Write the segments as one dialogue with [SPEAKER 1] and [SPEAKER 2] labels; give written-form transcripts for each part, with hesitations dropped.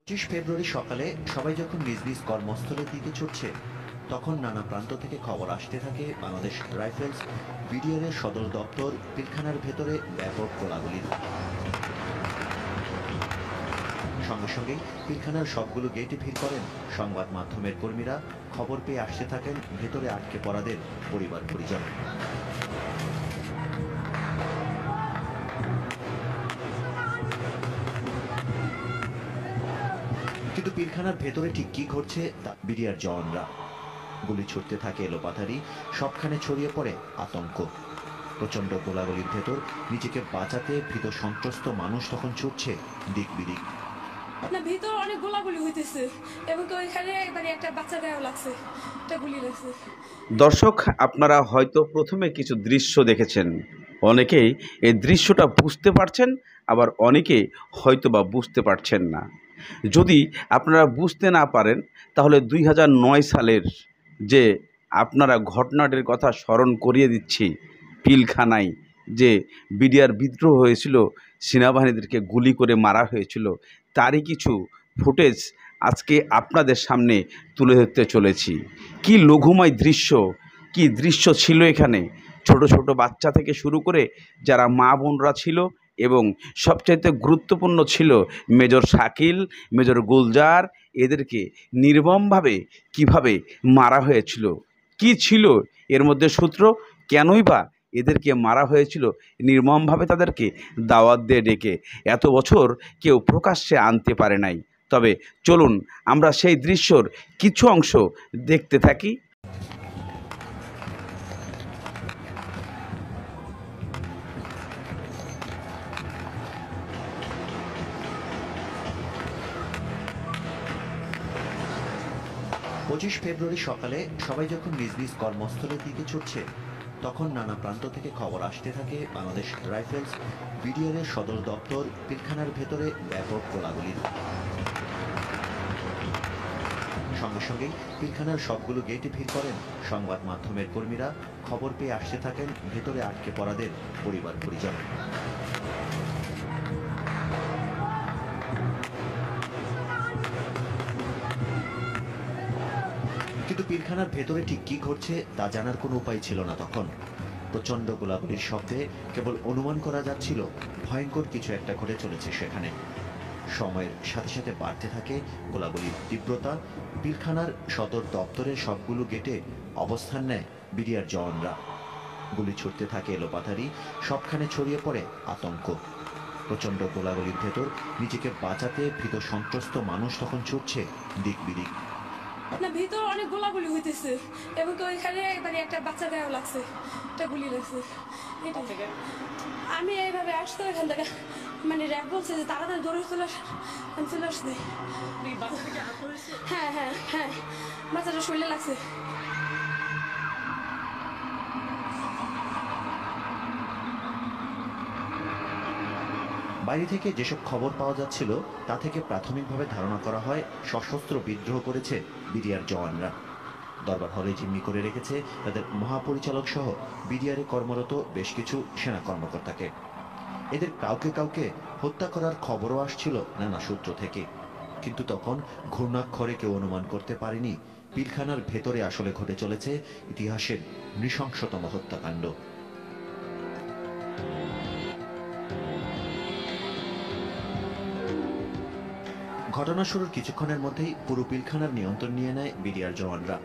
[SPEAKER 1] 25 ফেব্রুয়ারি সকালে সবাই যখন নিজ নিজ কর্মস্থলের দিকে ছুটছে, তখন নানা প্রান্ত থেকে খবর আসতে থাকে বাংলাদেশ রাইফেলস বিডিআরের সদর দপ্তর পিলখানার ভেতরে ব্যাপক গোলাগুলির। সঙ্গে সঙ্গেই পিলখানার সবগুলো গেটে ভিড় করেন সংবাদ মাধ্যমের কর্মীরা। খবর পেয়ে আসতে থাকেন ভেতরে আটকে পড়াদের পরিবার পরিজন। কিন্তু পিলখানার ভেতরে ঠিক কি ঘটছে তা বিডিআর জওয়ানরা। গুলি ছুটতে থাকে এলোপাথারি, সবখানে ছড়িয়ে পড়ে আতঙ্ক। প্রচন্ড গোলাগুলির ভেতর নিজেকে বাঁচাতে ভীত সন্ত্রস্ত মানুষ তখন ছুটছে দিক বিদিক।
[SPEAKER 2] না, ভিতর অনেক গোলাগুলি হইতেছে এবং ওইখানে মানে একটা বাচ্চা গায়েও লাগছে, একটা গুলি লাগছে।
[SPEAKER 3] দর্শক, আপনারা হয়তো প্রথমে কিছু দৃশ্য দেখেছেন, অনেকেই এই দৃশ্যটা বুঝতে পারছেন, আবার অনেকে হয়তো বা বুঝতে পারছেন না। যদি আপনারা বুঝতে না পারেন তাহলে 2009 সালের যে আপনারা ঘটনাটির কথা স্মরণ করিয়ে দিচ্ছি, পিলখানায় যে বিডিআর বিদ্রোহ হয়েছিল, সেনাবাহিনীদেরকে গুলি করে মারা হয়েছিল, তারই কিছু ফুটেজ আজকে আপনাদের সামনে তুলে ধরতে চলেছি। কি লঘুময় দৃশ্য, কি দৃশ্য ছিল এখানে। ছোট ছোট বাচ্চা থেকে শুরু করে যারা মা বোনরা ছিল, এবং সবচাইতে গুরুত্বপূর্ণ ছিল মেজর শাকিল, মেজর গুলজার, এদেরকে নির্মমভাবে কিভাবে মারা হয়েছিল। কি ছিল এর মধ্যে সূত্র, কেনই বা এদেরকে মারা হয়েছিল নির্মমভাবে, তাদেরকে দাওয়াত দিয়ে ডেকে এত বছর কেউ প্রকাশ্যে আনতে পারে নাই। তবে চলুন আমরা সেই দৃশ্যর কিছু অংশ দেখতে থাকি।
[SPEAKER 1] পঁচিশ ফেব্রুয়ারি সকালে সবাই যখন নিজ নিজ কর্মস্থলের দিকে ছুটছে, তখন নানা প্রান্ত থেকে খবর আসতে থাকে বাংলাদেশ রাইফেলস বিডিআরের সদর দপ্তর পিলখানার ভেতরে ব্যাপক গোলাগুলির। সঙ্গে সঙ্গেই পিলখানার সবগুলো গেটে ভিড় করেন সংবাদ মাধ্যমের কর্মীরা। খবর পেয়ে আসতে থাকেন ভেতরে আটকে পড়াদের পরিবার পরিজন। কিন্তু পিলখানার ভেতরে ঠিক কি ঘটছে তা জানার কোনো উপায় ছিল না তখন। প্রচন্ড গোলাগুলির শব্দে কেবল অনুমান করা যাচ্ছিল ভয়ঙ্কর কিছু একটা ঘটে চলেছে সেখানে। সময়ের সাথে সাথে বাড়তে থাকে গোলাগুলির তীব্রতা। পিলখানার সদর দপ্তরের সবগুলো গেটে অবস্থান নেয় বিডিআর জওয়ানরা। গুলি ছুটতে থাকে এলোপাথারি, সবখানে ছড়িয়ে পড়ে আতঙ্ক। প্রচন্ড গোলাগুলির ভেতর নিজেকে বাঁচাতে ভীত সন্ত্রস্ত মানুষ তখন ছুটছে দিক বিদিক।
[SPEAKER 2] না, ভিতর অনেক গোলাগুলি হইতেছে এবং ওইখানে মানে একটা বাচ্চা গায়েও লাগছে, একটা গুলি লাগছে। আমি এইভাবে আসতে এখান থেকে মানে র্যাব বলছে যে তাড়াতাড়ি দৌড়ে চলে আসে, আমি চলে আসছি। হ্যাঁ হ্যাঁ হ্যাঁ, বাচ্চাটা শরীরে লাগছে।
[SPEAKER 1] বাইরে থেকে যেসব খবর পাওয়া যাচ্ছিল তা থেকে প্রাথমিকভাবে ধারণা করা হয় সশস্ত্র বিদ্রোহ করেছে বিডিআর জওয়ানরা। দরবার হলে জিম্মি করে রেখেছে তাদের মহাপরিচালক সহ বিডিআরে কর্মরত বেশ কিছু সেনা কর্মকর্তাকে। এদের কাউকে কাউকে হত্যা করার খবরও আসছিল নানা সূত্র থেকে। কিন্তু তখন ঘূর্ণাক্ষরে কেউ অনুমান করতে পারেনি পিলখানার ভেতরে আসলে ঘটে চলেছে ইতিহাসের নৃশংসতম হত্যাকাণ্ড। ঘটনা শুরুর কিছুক্ষণের মধ্যেই পুরো পিলখানার নিয়ন্ত্রণ নিয়ে নেয় বিডিআর জওয়ানরা।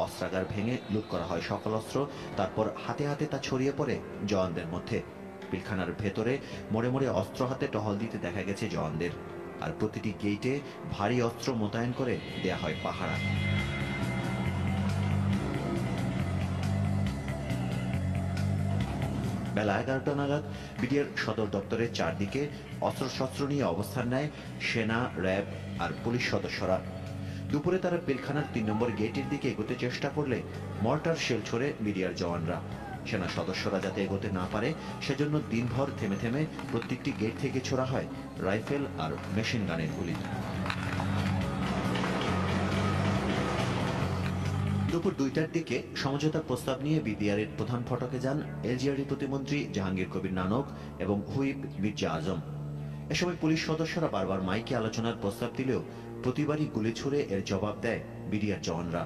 [SPEAKER 1] অস্ত্রাগার ভেঙে লুট করা হয় সকল অস্ত্র, তারপর হাতে হাতে তা ছড়িয়ে পড়ে জওয়ানদের মধ্যে। পিলখানার ভেতরে মোড়ে মোড়ে অস্ত্র হাতে টহল দিতে দেখা গেছে জওয়ানদের, আর প্রতিটি গেইটে ভারী অস্ত্র মোতায়েন করে দেয়া হয় পাহারা। বেলা 11টা নাগাদ বিডিআর সদর দপ্তরের চারদিকে অস্ত্রশস্ত্র নিয়ে অবস্থান নেয় সেনা, র্যাব আর পুলিশ সদস্যরা। দুপুরে তারা পিলখানার 3 নম্বর গেটের দিকে এগোতে চেষ্টা করলে মর্টার শেল ছোড়ে বিডিআর জওয়ানরা। সেনা সদস্যরা যাতে এগোতে না পারে সেজন্য দিনভর থেমে থেমে প্রত্যেকটি গেট থেকে ছোড়া হয় রাইফেল আর মেশিন গানের গুলি। দুপুর 2টার দিকে সমঝোতার প্রস্তাব নিয়ে বিডিআরের প্রধান ফটকে যান এলজিআরডি প্রতিমন্ত্রী জাহাঙ্গীর কবির নানক এবং হুইপ মির্জা আজম। এ সময় পুলিশ সদস্যরা বারবার মাইকে আলোচনার প্রস্তাব দিলেও প্রতিবারই গুলি ছুড়ে এর জবাব দেয় বিডিআর জওয়ানরা।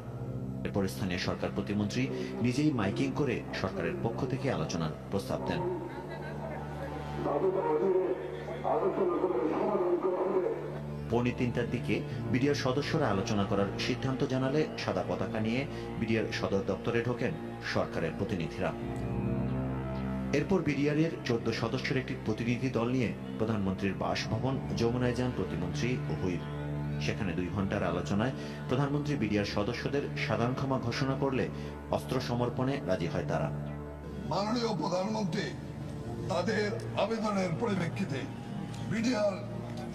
[SPEAKER 1] এরপর স্থানীয় সরকার প্রতিমন্ত্রী নিজেই মাইকিং করে সরকারের পক্ষ থেকে আলোচনার প্রস্তাব দেন। পৌনে ৩টার দিকে বিডিআর সদস্যরা আলোচনা করার সিদ্ধান্ত জানালে সাদা পতাকা নিয়ে বিডিআর সদর দপ্তরে ঢোকেন সরকারের প্রতিনিধিরা। এরপর বিডিআরের ১৪ সদস্যের একটি প্রতিনিধি দল নিয়ে প্রধানমন্ত্রীর বাসভবন যমুনায় যান প্রতিমন্ত্রী ও হুইপ। সেখানে ২ ঘন্টার আলোচনায় প্রধানমন্ত্রী বিডিআর সদস্যদের সাধারণ ক্ষমা ঘোষণা করলে অস্ত্র সমর্পণে রাজি হয় তারা।
[SPEAKER 4] মাননীয় প্রধানমন্ত্রী তাদের আবেদনের পরিপ্রেক্ষিতে বিডিআর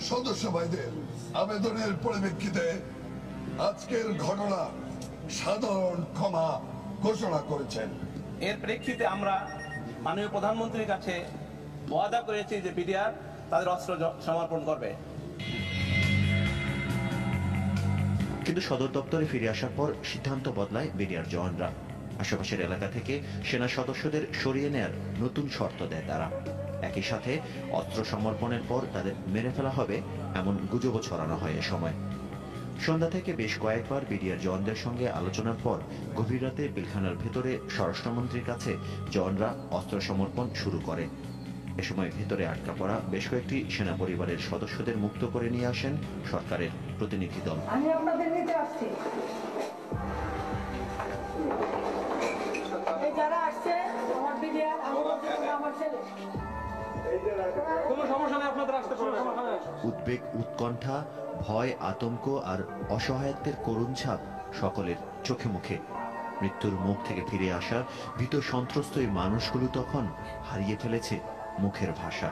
[SPEAKER 4] সদস্য ভাইদের আবেদনের পরিপ্রেক্ষিতে আজকের ঘটনা সাধারণ ক্ষমা ঘোষণা করেছেন।
[SPEAKER 5] এর প্রেক্ষিতে আমরা মাননীয় প্রধানমন্ত্রীর কাছে ওয়াদা করেছি যে বিডিআর তাদের অস্ত্র সমর্পণ করবে।
[SPEAKER 1] কিন্তু সদর দপ্তরে ফিরে আসার পর সিদ্ধান্ত বদলায় বিডিআর জওয়ানরা। আশেপাশের এলাকা থেকে সেনা সদস্যদের সরিয়ে নেয়ার নতুন শর্ত দেয় তারা। একই সাথে অস্ত্র সমর্পণের পর তাদের মেরে ফেলা হবে এমন গুজবও ছড়ানো হয় এ সময়। সন্ধ্যা থেকে বেশ কয়েকবার বিডিআর জওয়ানদের সঙ্গে আলোচনার পর গভীর রাতে পিলখানার ভেতরে স্বরাষ্ট্রমন্ত্রীর কাছে জওয়ানরা অস্ত্র সমর্পণ শুরু করে। এ সময় ভেতরে আটকা পড়া বেশ কয়েকটি সেনা পরিবারের সদস্যদের মুক্ত করে নিয়ে আসেন সরকারের প্রতিনিধি দল।
[SPEAKER 6] আমি আপনাদের নিতে আসছি। এই যারা আসছে আমার বিডিআর আমার ছেলে।
[SPEAKER 1] উদ্বেগ, উৎকণ্ঠা, ভয়, আতঙ্ক আর অসহায়ত্বের করুণ ছাপ সকলের চোখে মুখে। মৃত্যুর মুখ থেকে ফিরে আসা ভীত সন্ত্রস্ত এই মানুষগুলো তখন হারিয়ে ফেলেছে মুখের ভাষা।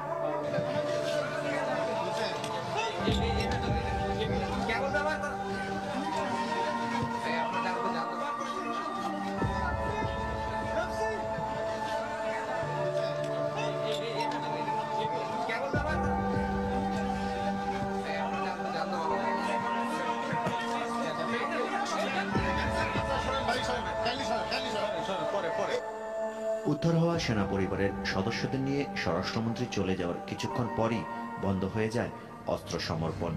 [SPEAKER 1] উদ্ধার হওয়া সেনা পরিবারের সদস্যদের নিয়ে স্বরাষ্ট্রমন্ত্রী চলে যাওয়ার কিছুক্ষণ পরই বন্ধ হয়ে যায় অস্ত্র সমর্পণ।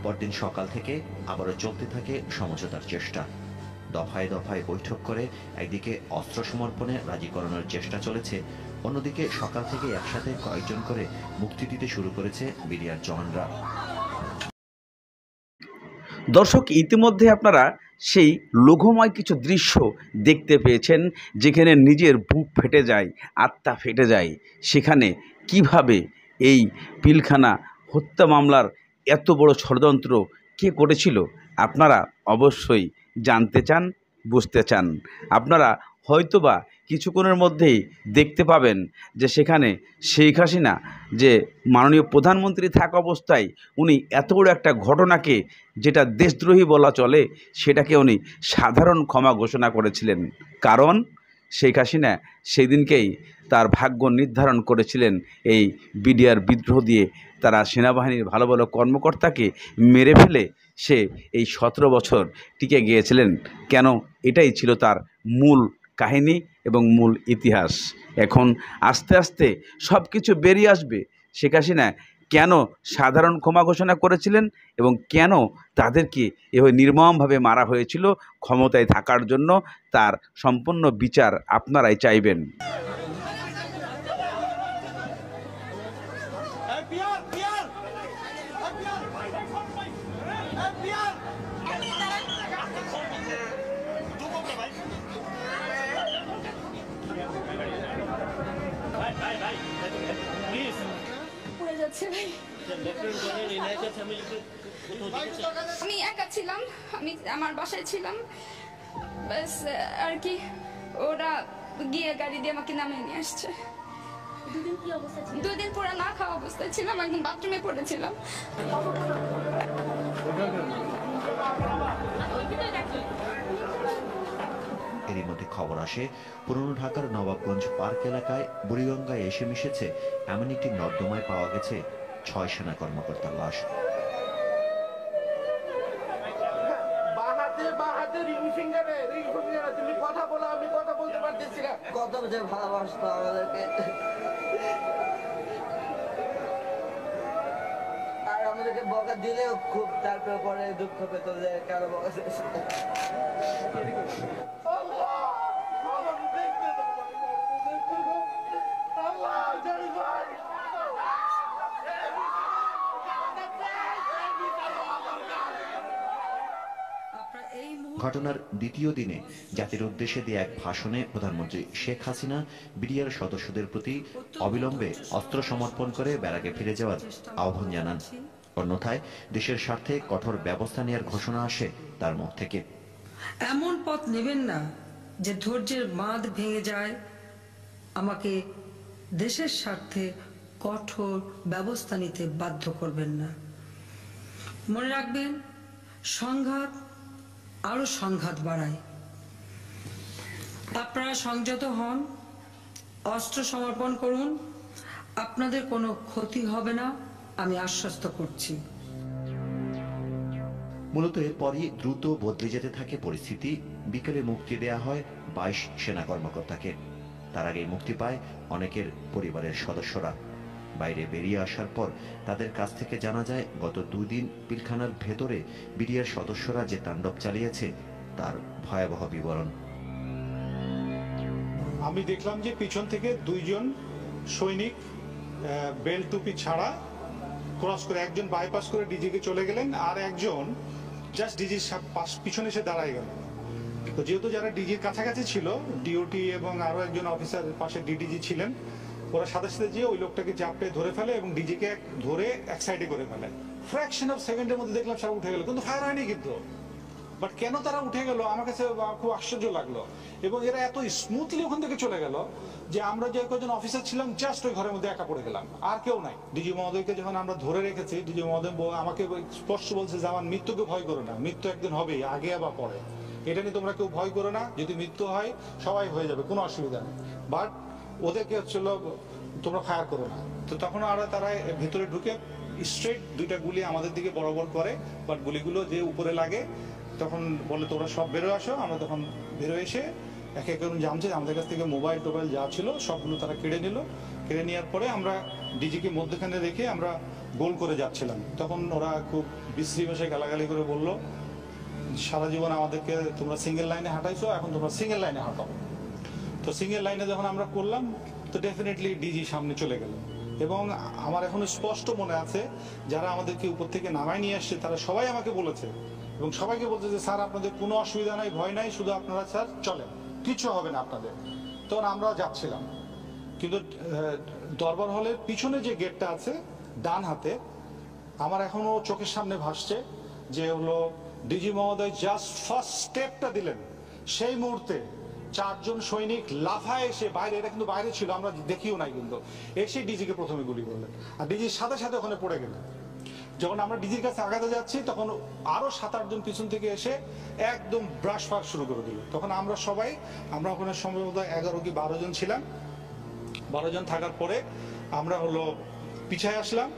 [SPEAKER 1] পরদিন সকাল থেকে আবারও চলতে থাকে সমঝোতার চেষ্টা। দফায় দফায় বৈঠক করে একদিকে অস্ত্র সমর্পণে রাজি করানোর চেষ্টা চলেছে, অন্যদিকে সকাল থেকে একসাথে কয়েকজন করে মুক্তি দিতে শুরু করেছে বিডিআর জওয়ানরা।
[SPEAKER 3] দর্শক, ইতিমধ্যে আপনারা সেই লোঘময় কিছু দৃশ্য দেখতে পেয়েছেন, যেখানে নিজের বুক ফেটে যায়, আত্মা ফেটে যায়। সেখানে কিভাবে এই পিলখানা হত্যা মামলার এত বড় ষড়যন্ত্র কে করেছিল আপনারা অবশ্যই জানতে চান, বুঝতে চান। আপনারা হয়তোবা কিছুক্ষণের মধ্যেই দেখতে পাবেন যে সেখানে শেখ হাসিনা যে মাননীয় প্রধানমন্ত্রী থাকা অবস্থায় উনি এত বড় একটা ঘটনাকে, যেটা দেশদ্রোহী বলা চলে, সেটাকে উনি সাধারণ ক্ষমা ঘোষণা করেছিলেন। কারণ শেখ হাসিনা সেদিনকেই তার ভাগ্য নির্ধারণ করেছিলেন এই বিডিআর বিদ্রোহ দিয়ে। তারা সেনাবাহিনীর ভালো ভালো কর্মকর্তাকে মেরে ফেলে সে এই 17 বছর টিকে গিয়েছিলেন। কেন? এটাই ছিল তার মূল কাহিনী এবং মূল ইতিহাস। এখন আস্তে আস্তে সব কিছু বেরিয়ে আসবে। শেখ হাসিনা কেন সাধারণ ক্ষমা ঘোষণা করেছিলেন এবং কেন তাদেরকে এভাবে নির্মমভাবে মারা হয়েছিল ক্ষমতায় থাকার জন্য, তার সম্পূর্ণ বিচার আপনারাই চাইবেন।
[SPEAKER 2] আমি একা ছিলাম, আমি আমার বাসায় ছিলাম, ব্যাস আর কি। ওরা গিয়ে গাড়ি দিয়ে আমাকে নামিয়ে নিয়ে আসছে। 2 দিন পুরো না খাওয়া অবস্থায় ছিলাম, একদম বাথরুমে পড়েছিলাম।
[SPEAKER 1] এরই মধ্যে খবর আসে পুরনো ঢাকার নবাবগঞ্জ পার্ক এলাকায় বুড়িগঙ্গায় এসে মিশেছে এমন একটি নর্দমায় পাওয়া গেছে 6 সেনা কর্মকর্তার লাশ।
[SPEAKER 7] আমাদেরকে বকা দিলেও খুব তারপরে পরে দুঃখ পেত যে কেন বকা দিয়েছে।
[SPEAKER 1] ঘটনার দ্বিতীয় দিনে জাতির উদ্দেশ্যে দিয়ে এক ভাষণে প্রধানমন্ত্রী শেখ হাসিনা বিডিআর সদস্যদের প্রতি অবিলম্বে অস্ত্র সমর্পণ করে ব্যারাকে ফিরে যাওয়ার আহ্বান জানান। অন্যথায় দেশের স্বার্থে কঠোর ব্যবস্থা নেওয়ার ঘোষণা আসে তার মুখ থেকে।
[SPEAKER 8] এমন পথ নেবেন না যে ধৈর্যের বাঁধ ভেঙে যায়। আমাকে দেশের স্বার্থে কঠোর ব্যবস্থা নিতে বাধ্য করবেন না। মনে রাখবেন, সংঘাত আরো সংঘাত বাড়ায়। আপনারা সংযত হন, অস্ত্র সমর্পণ করুন, আপনাদের কোনো ক্ষতি হবে না, আমি আশ্বস্ত করছি।
[SPEAKER 1] মূলত এরপরই দ্রুত বদলে যেতে থাকে পরিস্থিতি। বিকেলে মুক্তি দেয়া হয় 22 সেনা কর্মকর্তাকে। তার আগেই মুক্তি পায় অনেকের পরিবারের সদস্যরা। বাইরে বেরিয়ে আসার পর তাদের কাছ থেকে জানা যায় গত 2 দিন পিলখানার ভেতরে বিডিআর সদস্যরা যে তাণ্ডব চালিয়েছে তার ভয়াবহ বিবরণ।
[SPEAKER 9] আমি দেখলাম যে পিছন থেকে 2 জন সৈনিক বেল্ট টুপি ছাড়া ক্রস করে, একজন বাইপাস করে ডিজিকে চলে গেলেন, আর একজন জাস্ট ডিজির পিছনে এসে দাঁড়ায় গেল। তো যেহেতু যারা ডিজির কাছাকাছি ছিল, ডিওটি এবং আরো একজন অফিসার পাশে ডিডিজি ছিলেন, ওরা সাথে সাথে যেয়ে ওই লোকটাকে চাপটে ধরে ফেলে এবং ডিজিকে ধরে এক সাইডে করে ফেলে। ফ্র্যাকশন অফ সেকেন্ডের মধ্যে দেখলাম সব উঠে গেল, কিন্তু ফায়ার হয়নি। কিন্তু বাট কেন তারা উঠে গেল আমার কাছে খুব আশ্চর্য লাগলো। এবং এরা এত স্মুথলি ওখান থেকে চলে গেল যে আমরা যে কয়েকজন অফিসার ছিলাম জাস্ট ওই ঘরের মধ্যে একা পড়ে গেলাম, আর কেউ নাই। ডিজি মহোদয়কে যখন আমরা ধরে রেখেছি, ডিজি মহোদয় আমাকে স্পষ্ট বলছে যে আমার মৃত্যুকে ভয় করো না, মৃত্যু একদিন হবেই, আগে বা পরে, এটা নিয়ে তোমরা কেউ ভয় করো না, যদি মৃত্যু হয় সবাই হয়ে যাবে, কোনো অসুবিধা নেই, বাট ওদেরকে হচ্ছিল তোমরা ফায়ার করো না। তো তখন আর তারা ভেতরে ঢুকে স্ট্রেট 2টা গুলি আমাদের দিকে বরাবর করে, বাট গুলিগুলো যে উপরে লাগে তখন বলে তোমরা সব বেরো আসো। আমরা তখন বেরো এসে এক এক জানছে আমাদের কাছ থেকে মোবাইল টোবাইল যা ছিল সবগুলো তারা কেড়ে নিল। কেড়ে নেওয়ার পরে আমরা ডিজিকে মধ্যখানে রেখে আমরা গোল করে যাচ্ছিলাম। তখন ওরা খুব বিশ্রী ভাষায় গালাগালি করে বললো, সারা জীবন আমাদেরকে তোমরা সিঙ্গেল লাইনে হাঁটাইছো, এখন তোমরা সিঙ্গেল লাইনে হাঁটাও। তো সিঙ্গেল লাইনে যখন আমরা করলাম তো ডেফিনেটলি ডিজি সামনে চলে গেল। এবং আমার এখনো স্পষ্ট মনে আছে যারা আমাদেরকে উপর থেকে নামায় নিয়ে আসছে তারা সবাই আমাকে বলেছে এবং সবাইকে বলছে যে স্যার আপনাদের কোনো অসুবিধা নাই, ভয় নাই, শুধু আপনারা স্যার চলেন, কিছু হবে না আপনাদের। তখন আমরা যাচ্ছিলাম, কিন্তু দরবার হলের পিছনে যে গেটটা আছে ডান হাতে, আমার এখনো চোখের সামনে ভাসছে যে হলো ডিজি মহোদয় জাস্ট ফার্স্ট স্টেপটা দিলেন, সেই মুহূর্তে 4 জন সৈনিক লাফায় এসে বাইরে, এটা কিন্তু বাইরে ছিল আমরা দেখিও নাই, কিন্তু এসে ডিজিকে প্রথমে গুলি করলেন আর ডিজির সাথে সাথে ওখানে পড়ে গেলেন। যখন আমরা ডিজির কাছে আগাতে যাচ্ছি তখন আরো 7-8 জন পিছন থেকে এসে একদম ব্রাশ ফায়ার শুরু করে দিল। তখন আমরা ওখানে সম্ভবত 11 কি 12 জন ছিলাম। 12 জন থাকার পরে আমরা হলো পিছায় আসলাম।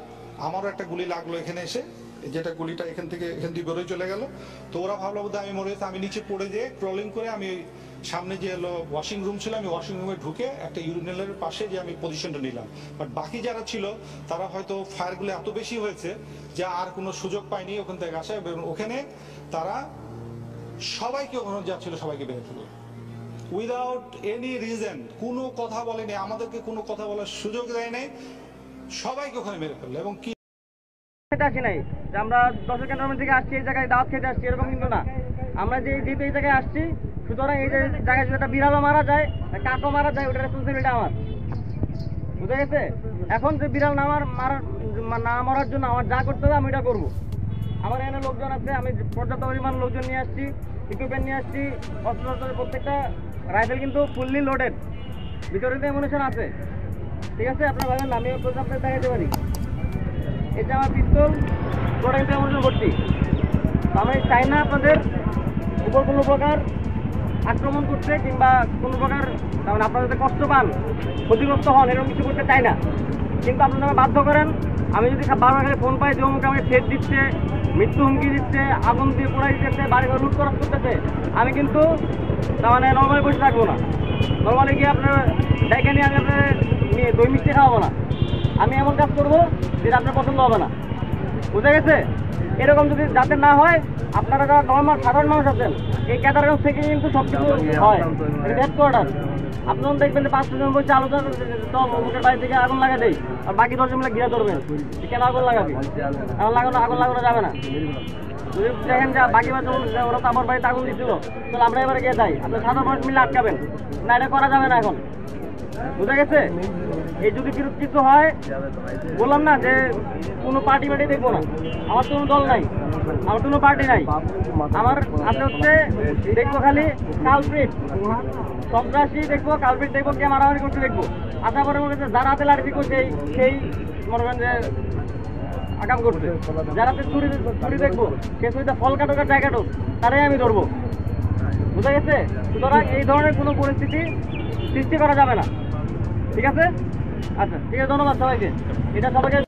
[SPEAKER 9] আমারও একটা গুলি লাগলো এখানে এসে, যেটা গুলিটা এখান দিয়ে বেরোয় চলে গেল। তো ওরা ভাবলো বোধহয় আমি মরে গেছি। আমি নিচে পড়ে যেয়ে ক্রলিং করে আমি সামনে যে হলো ওয়াশিং রুম ছিল, আমি ওয়াশিং রুমে ঢুকে একটা ইউরিনালের পাশে যে আমি পজিশনটা নিলাম। বাট বাকি যারা ছিল তারা হয়তো ফায়ারগুলো এত বেশি হয়েছে যে আর কোনো সুযোগ পায়নি ওখান থেকে আসা। ওখানে তারা সবাইকে, ওখানে যা ছিল সবাইকে বেঁধে ফেলল উইদাউট এনি রিজন, কোনো কথা বলেনি, আমাদেরকে কোনো কথা বলার সুযোগ দেয় নাই, সবাইকে ওখানে মেরে ফেললো। এবং কি
[SPEAKER 10] আসি নাই যে আমরা 10 ক্যান্টনমেন্ট থেকে আসছি, এই জায়গায় দাওয়াত খেতে আসছি, এরকম কিন্তু না। আমরা যে এই জায়গায় আসছি, সুতরাং এই জায়গায় যদি একটা বিড়ালও মারা যায়, কাকও মারা যায়, ওটা রেসপন্সিবিলিটি আমার, বুঝে গেছে? এখন যে বিড়াল না মরার জন্য আমার যা করতে হবে আমি এটা করবো। আমার এখানে লোকজন আছে, আমি পর্যাপ্ত পরিমাণ লোকজন নিয়ে আসছি, ইকুইপমেন্ট নিয়ে আসছি, অস্ত্র, প্রত্যেকটা রাইফেল কিন্তু ফুললি লোডেড, ভিতরে অ্যামুনিশন আছে, ঠিক আছে? আপনারা ভাবেন না, আমি আপনাদের দেখাতে পারি, এটা আমার পিস্তল, ওটা কিন্তু অ্যামুনিশন করছি। আমি চাই না আপনাদের উপর কোনো প্রকার আক্রমণ করতে কিংবা কোনো প্রকার মানে আপনারা যাতে কষ্ট পান, ক্ষতিগ্রস্ত হন, এরকম কিছু করতে চাই না। কিন্তু আপনারা বাধ্য করেন, আমি যদি বারবার খালি ফোন পাই যে অমুক আমাকে থ্রেট দিচ্ছে, মৃত্যু হুমকি দিচ্ছে, আগুন দিয়ে পোড়াই দিচ্ছে, বাড়িঘর লুট করা করতেছে, আমি কিন্তু তার মানে নর্মালি বসে থাকবো না। নর্মালি গিয়ে আপনার ডাইকে নিয়ে আমি আপনার দই মিষ্টি খাওয়াবো না। আমি এমন কাজ করবো যেটা আপনার পছন্দ হবে না। বুঝা গেছে? এরকম যদি যাতে না হয়, আপনারা যারা নর্মাল সাধারণ মানুষ আছেন, এই ক্যাটারগঞ্জ থেকে কিন্তু সব কিছু হয়, হেডকোয়ার্টার। আপনি যখন দেখবেন যে 5 জন বসে আলোচনা করছে, চল অমুকের বাড়ি থেকে আগুন লাগা দেই, আর বাকি 10 জন মিলে ঘিরে ধরবেন, কেন আগুন লাগাবি? আগুন লাগানো যাবে না। যদি দেখেন যে বাকি ওরা তো আমার বাড়িতে আগুন দিচ্ছিল, তাহলে আমরা এবারে গিয়ে যাই, আপনি সাধারণ মানুষ মিলে আটকাবেন না, এটা করা যাবে না এখন। বুঝা গেছে? এই যদি কিছু হয়, বললাম না যে কোনো পার্টি দেখবো না, আমার তো কোনো দল নাই, আমার কোনো পার্টি নাই, আমার আপনি হচ্ছে দেখবো খালি কালপ্রিট, সন্ত্রাসী দেখবো, কালপ্রিট দেখবো, কে মারামারি করছে দেখবো। আশা করে মনে হচ্ছে যারা হাতে লাঠি দিবো সেই মনে করেন যে আকাম করছে, যারা চুরি দেখবো, সে চুরিতে ফল কাটুক আর জায়গা কাটুক, তারাই আমি ধরবো। বুঝা গেছে? সুতরাং এই ধরনের কোনো পরিস্থিতি সৃষ্টি করা যাবে না, ঠিক আছে? আচ্ছা, ঠিক আছে, ধন্যবাদ সবাইকে। এটা সবাইকে